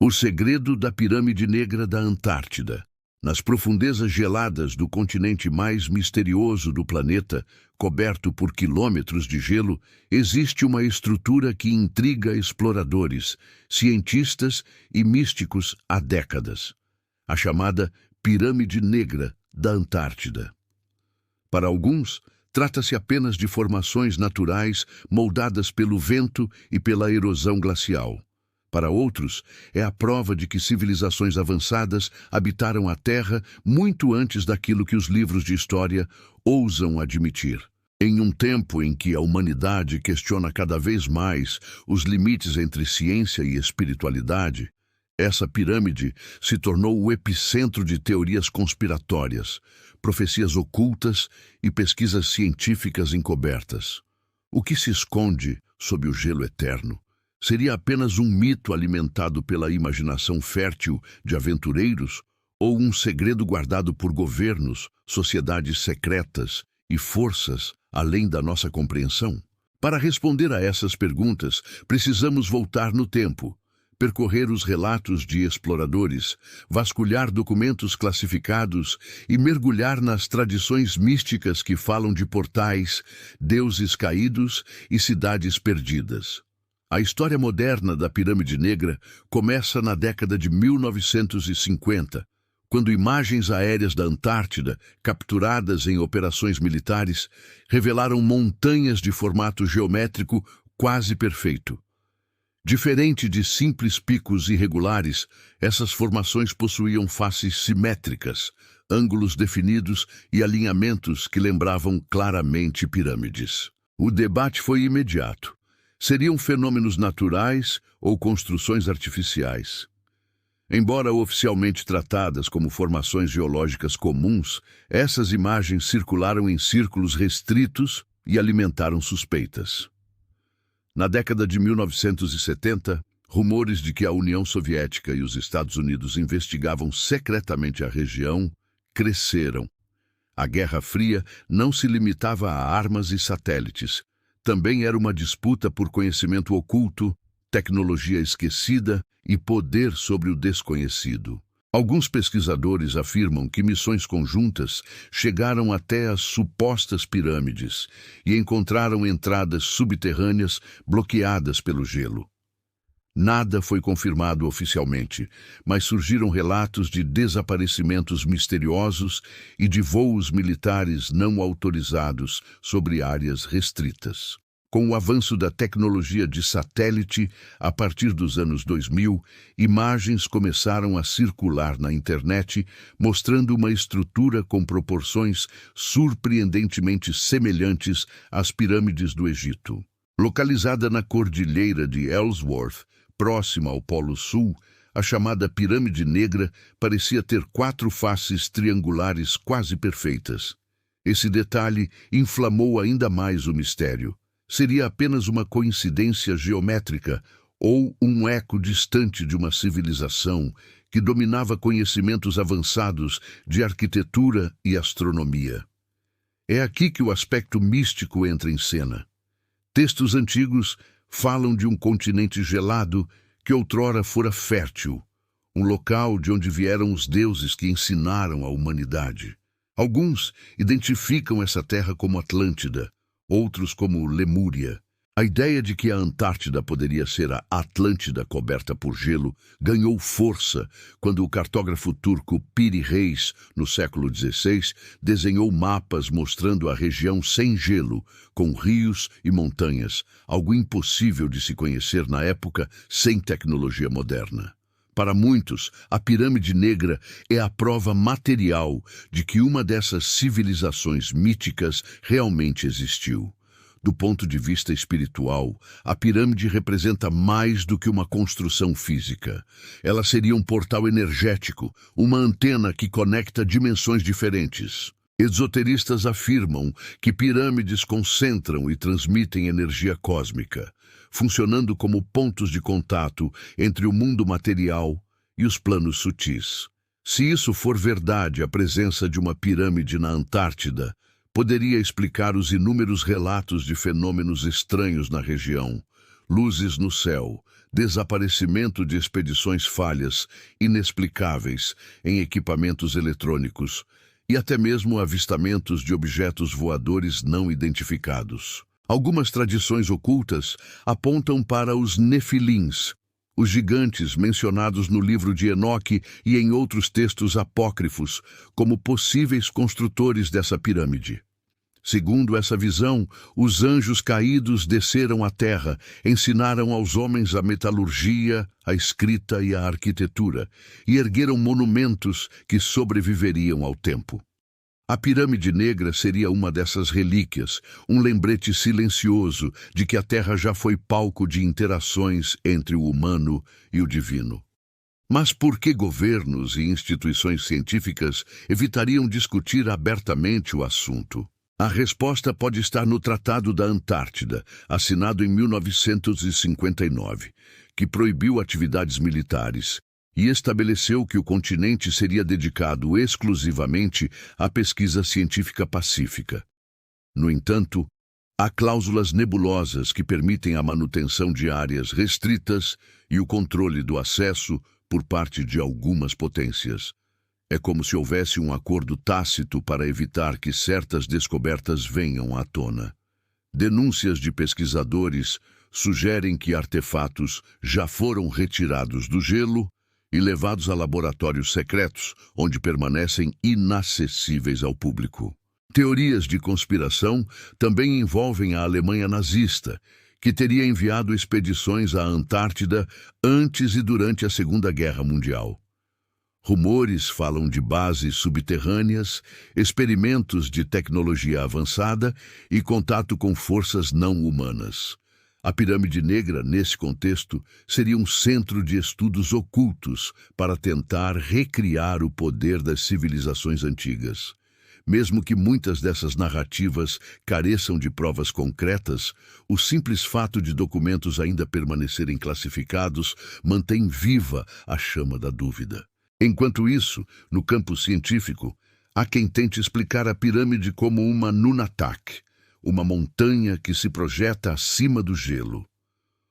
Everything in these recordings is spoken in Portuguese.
O segredo da pirâmide negra da Antártida. Nas profundezas geladas do continente mais misterioso do planeta, coberto por quilômetros de gelo, existe uma estrutura que intriga exploradores, cientistas e místicos há décadas. A chamada Pirâmide Negra da Antártida. Para alguns, trata-se apenas de formações naturais moldadas pelo vento e pela erosão glacial. Para outros, é a prova de que civilizações avançadas habitaram a Terra muito antes daquilo que os livros de história ousam admitir. Em um tempo em que a humanidade questiona cada vez mais os limites entre ciência e espiritualidade, essa pirâmide se tornou o epicentro de teorias conspiratórias, profecias ocultas e pesquisas científicas encobertas. O que se esconde sob o gelo eterno seria apenas um mito alimentado pela imaginação fértil de aventureiros ou um segredo guardado por governos, sociedades secretas e forças além da nossa compreensão? Para responder a essas perguntas, precisamos voltar no tempo, percorrer os relatos de exploradores, vasculhar documentos classificados e mergulhar nas tradições místicas que falam de portais, deuses caídos e cidades perdidas. A história moderna da Pirâmide Negra começa na década de 1950, quando imagens aéreas da Antártida, capturadas em operações militares, revelaram montanhas de formato geométrico quase perfeito. Diferente de simples picos irregulares, essas formações possuíam faces simétricas, ângulos definidos e alinhamentos que lembravam claramente pirâmides. O debate foi imediato. Seriam fenômenos naturais ou construções artificiais? Embora oficialmente tratadas como formações geológicas comuns, essas imagens circularam em círculos restritos e alimentaram suspeitas. Na década de 1970, rumores de que a União Soviética e os Estados Unidos investigavam secretamente a região cresceram. A Guerra Fria não se limitava a armas e satélites. Também era uma disputa por conhecimento oculto, tecnologia esquecida e poder sobre o desconhecido. Alguns pesquisadores afirmam que missões conjuntas chegaram até as supostas pirâmides e encontraram entradas subterrâneas bloqueadas pelo gelo. Nada foi confirmado oficialmente, mas surgiram relatos de desaparecimentos misteriosos e de voos militares não autorizados sobre áreas restritas. Com o avanço da tecnologia de satélite, a partir dos anos 2000, imagens começaram a circular na internet, mostrando uma estrutura com proporções surpreendentemente semelhantes às pirâmides do Egito. Localizada na cordilheira de Ellsworth, próxima ao Polo Sul, a chamada Pirâmide Negra parecia ter 4 faces triangulares quase perfeitas. Esse detalhe inflamou ainda mais o mistério. Seria apenas uma coincidência geométrica ou um eco distante de uma civilização que dominava conhecimentos avançados de arquitetura e astronomia? É aqui que o aspecto místico entra em cena. Textos antigos falam de um continente gelado que outrora fora fértil, um local de onde vieram os deuses que ensinaram a humanidade. Alguns identificam essa terra como Atlântida, outros como Lemúria. A ideia de que a Antártida poderia ser a Atlântida coberta por gelo ganhou força quando o cartógrafo turco Piri Reis, no século XVI, desenhou mapas mostrando a região sem gelo, com rios e montanhas, algo impossível de se conhecer na época sem tecnologia moderna. Para muitos, a Pirâmide Negra é a prova material de que uma dessas civilizações míticas realmente existiu. Do ponto de vista espiritual, a pirâmide representa mais do que uma construção física. Ela seria um portal energético, uma antena que conecta dimensões diferentes. Esoteristas afirmam que pirâmides concentram e transmitem energia cósmica, funcionando como pontos de contato entre o mundo material e os planos sutis. Se isso for verdade, a presença de uma pirâmide na Antártida poderia explicar os inúmeros relatos de fenômenos estranhos na região: luzes no céu, desaparecimento de expedições falhas, inexplicáveis, em equipamentos eletrônicos, e até mesmo avistamentos de objetos voadores não identificados. Algumas tradições ocultas apontam para os Nefilins, os gigantes mencionados no livro de Enoque e em outros textos apócrifos, como possíveis construtores dessa pirâmide. Segundo essa visão, os anjos caídos desceram à terra, ensinaram aos homens a metalurgia, a escrita e a arquitetura, e ergueram monumentos que sobreviveriam ao tempo. A pirâmide negra seria uma dessas relíquias, um lembrete silencioso de que a Terra já foi palco de interações entre o humano e o divino. Mas por que governos e instituições científicas evitariam discutir abertamente o assunto? A resposta pode estar no Tratado da Antártida, assinado em 1959, que proibiu atividades militares e estabeleceu que o continente seria dedicado exclusivamente à pesquisa científica pacífica. No entanto, há cláusulas nebulosas que permitem a manutenção de áreas restritas e o controle do acesso por parte de algumas potências. É como se houvesse um acordo tácito para evitar que certas descobertas venham à tona. Denúncias de pesquisadores sugerem que artefatos já foram retirados do gelo e levados a laboratórios secretos, onde permanecem inacessíveis ao público. Teorias de conspiração também envolvem a Alemanha nazista, que teria enviado expedições à Antártida antes e durante a Segunda Guerra Mundial. Rumores falam de bases subterrâneas, experimentos de tecnologia avançada e contato com forças não humanas. A Pirâmide Negra, nesse contexto, seria um centro de estudos ocultos para tentar recriar o poder das civilizações antigas. Mesmo que muitas dessas narrativas careçam de provas concretas, o simples fato de documentos ainda permanecerem classificados mantém viva a chama da dúvida. Enquanto isso, no campo científico, há quem tente explicar a pirâmide como uma Nunatak, uma montanha que se projeta acima do gelo.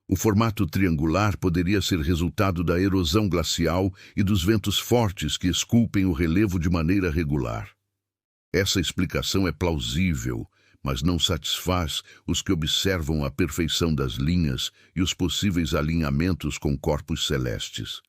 O formato triangular poderia ser resultado da erosão glacial e dos ventos fortes que esculpem o relevo de maneira regular. Essa explicação é plausível, mas não satisfaz os que observam a perfeição das linhas e os possíveis alinhamentos com corpos celestes.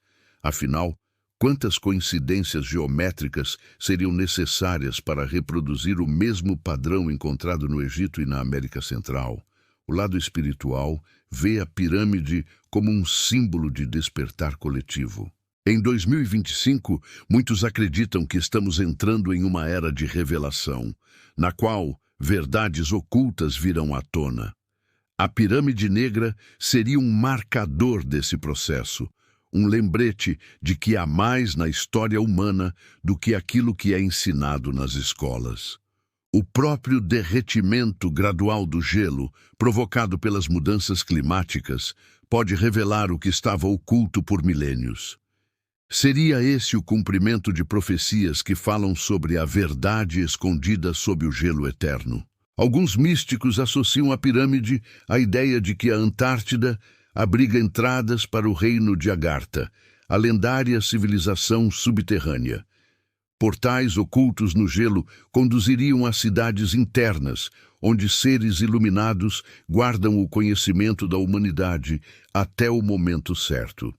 Afinal, quantas coincidências geométricas seriam necessárias para reproduzir o mesmo padrão encontrado no Egito e na América Central? O lado espiritual vê a pirâmide como um símbolo de despertar coletivo. Em 2025, muitos acreditam que estamos entrando em uma era de revelação, na qual verdades ocultas virão à tona. A Pirâmide Negra seria um marcador desse processo, um lembrete de que há mais na história humana do que aquilo que é ensinado nas escolas. O próprio derretimento gradual do gelo, provocado pelas mudanças climáticas, pode revelar o que estava oculto por milênios. Seria esse o cumprimento de profecias que falam sobre a verdade escondida sob o gelo eterno? Alguns místicos associam a pirâmide à ideia de que a Antártida abriga entradas para o reino de Agartha, a lendária civilização subterrânea. Portais ocultos no gelo conduziriam a cidades internas, onde seres iluminados guardam o conhecimento da humanidade até o momento certo.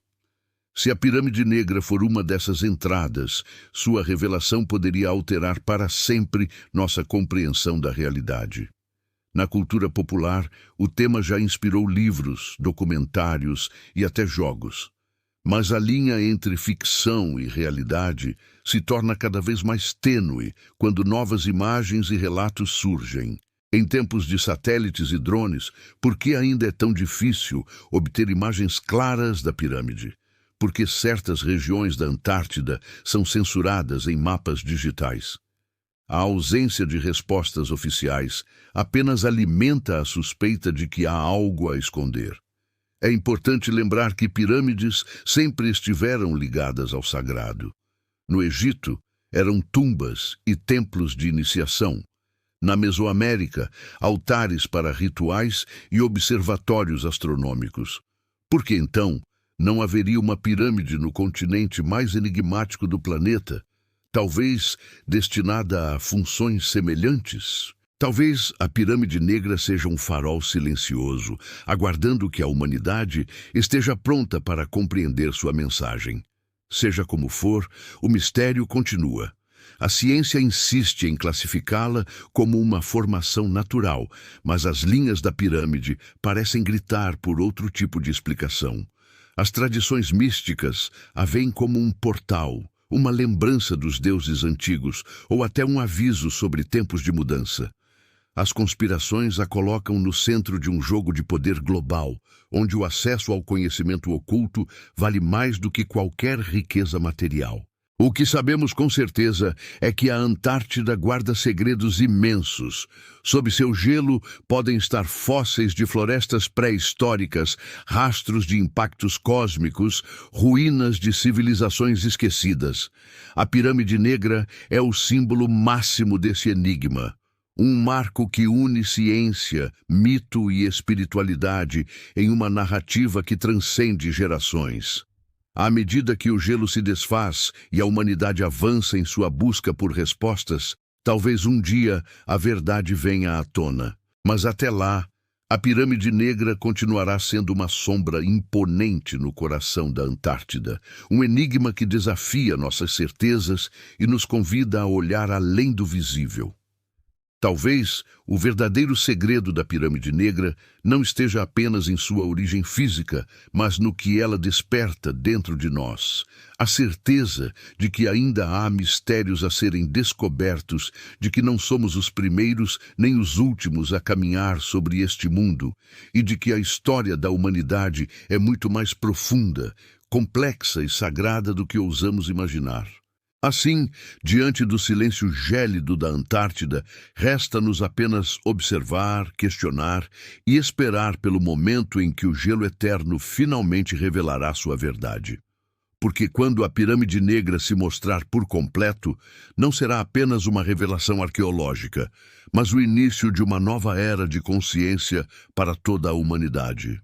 Se a Pirâmide Negra for uma dessas entradas, sua revelação poderia alterar para sempre nossa compreensão da realidade. Na cultura popular, o tema já inspirou livros, documentários e até jogos. Mas a linha entre ficção e realidade se torna cada vez mais tênue quando novas imagens e relatos surgem. Em tempos de satélites e drones, por que ainda é tão difícil obter imagens claras da pirâmide? Porque certas regiões da Antártida são censuradas em mapas digitais. A ausência de respostas oficiais apenas alimenta a suspeita de que há algo a esconder. É importante lembrar que pirâmides sempre estiveram ligadas ao sagrado. No Egito, eram tumbas e templos de iniciação. Na Mesoamérica, altares para rituais e observatórios astronômicos. Por que, então, Não haveria uma pirâmide no continente mais enigmático do planeta, talvez destinada a funções semelhantes? Talvez a pirâmide negra seja um farol silencioso, aguardando que a humanidade esteja pronta para compreender sua mensagem. Seja como for, o mistério continua. A ciência insiste em classificá-la como uma formação natural, mas as linhas da pirâmide parecem gritar por outro tipo de explicação. As tradições místicas a veem como um portal, uma lembrança dos deuses antigos ou até um aviso sobre tempos de mudança. As conspirações a colocam no centro de um jogo de poder global, onde o acesso ao conhecimento oculto vale mais do que qualquer riqueza material. O que sabemos com certeza é que a Antártida guarda segredos imensos. Sob seu gelo podem estar fósseis de florestas pré-históricas, rastros de impactos cósmicos, ruínas de civilizações esquecidas. A Pirâmide Negra é o símbolo máximo desse enigma. Um marco que une ciência, mito e espiritualidade em uma narrativa que transcende gerações. À medida que o gelo se desfaz e a humanidade avança em sua busca por respostas, talvez um dia a verdade venha à tona. Mas até lá, a Pirâmide Negra continuará sendo uma sombra imponente no coração da Antártida, um enigma que desafia nossas certezas e nos convida a olhar além do visível. Talvez o verdadeiro segredo da Pirâmide Negra não esteja apenas em sua origem física, mas no que ela desperta dentro de nós. A certeza de que ainda há mistérios a serem descobertos, de que não somos os primeiros nem os últimos a caminhar sobre este mundo, e de que a história da humanidade é muito mais profunda, complexa e sagrada do que ousamos imaginar. Assim, diante do silêncio gélido da Antártida, resta-nos apenas observar, questionar e esperar pelo momento em que o gelo eterno finalmente revelará sua verdade. Porque quando a Pirâmide Negra se mostrar por completo, não será apenas uma revelação arqueológica, mas o início de uma nova era de consciência para toda a humanidade.